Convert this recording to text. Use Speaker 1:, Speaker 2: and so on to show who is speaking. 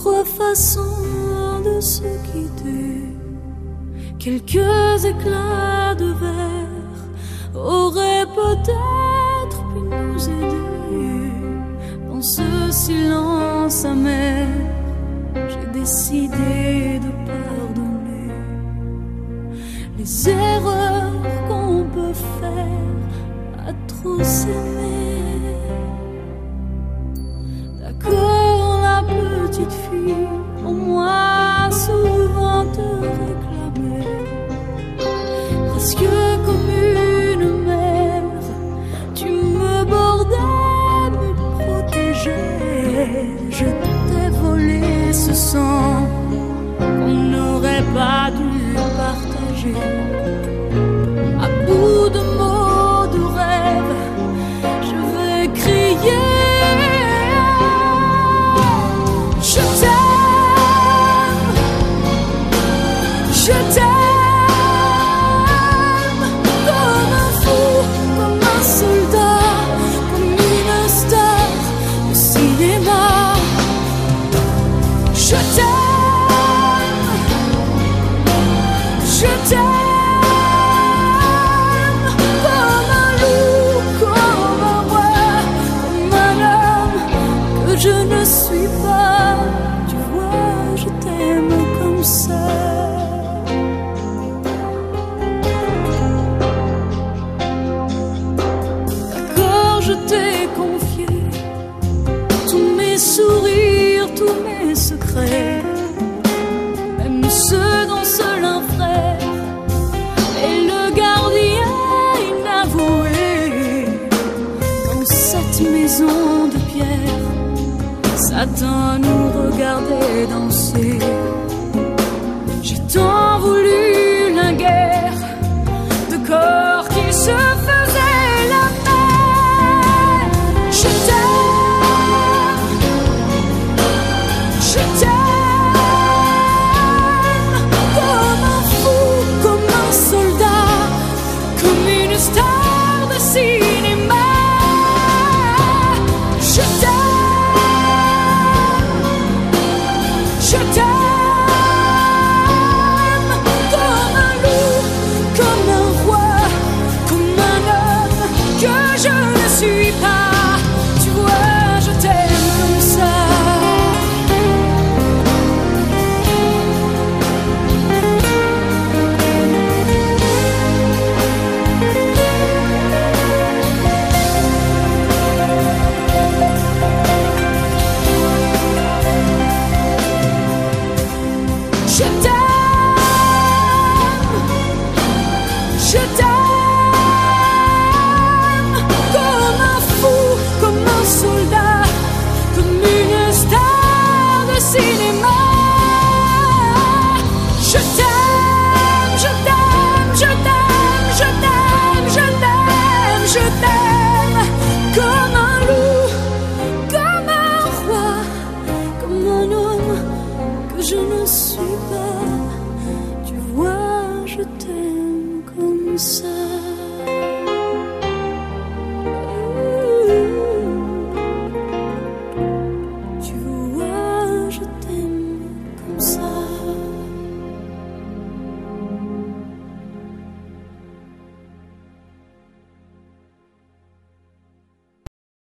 Speaker 1: d'autres façons de se quitter. Quelques éclats de verre auraient peut-être pu nous aider. Dans ce silence amer, j'ai décidé de pardonner les erreurs qu'on peut faire à trop s'aimer. D'accord, la petite fille, pour moi souvent te réclamait, presque comme une mère, tu me bordais, me protégeais. Je t'ai volé ce sang qu'on n'aurait pas dû partager. À bout de mots, de rêves, je vais crier. Je t'aime, je t'aime, comme un fou, comme un soldat, comme une star de cinéma. Je t'aime, je t'aime, comme un loup, comme un roi, comme un homme que je ne suis pas. Tu vois, je t'aime comme ça. D'accord, je t'ai confié tous mes sourires, tous mes secrets, même ceux dont seul un frère est le gardien inavoué. Dans cette maison de pierre, Satan nous regardait danser. J'ai tant voulu la guerre de corps qui se faisaient la paix. Je t'aime, je t'aime, comme un fou, comme un soldat, comme une star de cinéma. Je t'aime, je t'aime, comme un loup, comme un roi, comme un homme que je ne suis pas. Tu vois, je t'aime comme ça. Je t'aime, je t'aime, comme un fou, comme un soldat, comme une star de cinéma. Je t'aime, je t'aime, je t'aime, je t'aime, je t'aime, je t'aime, comme un loup, comme un roi, comme un homme que je ne suis pas. Tu vois, je t'aime comme ça.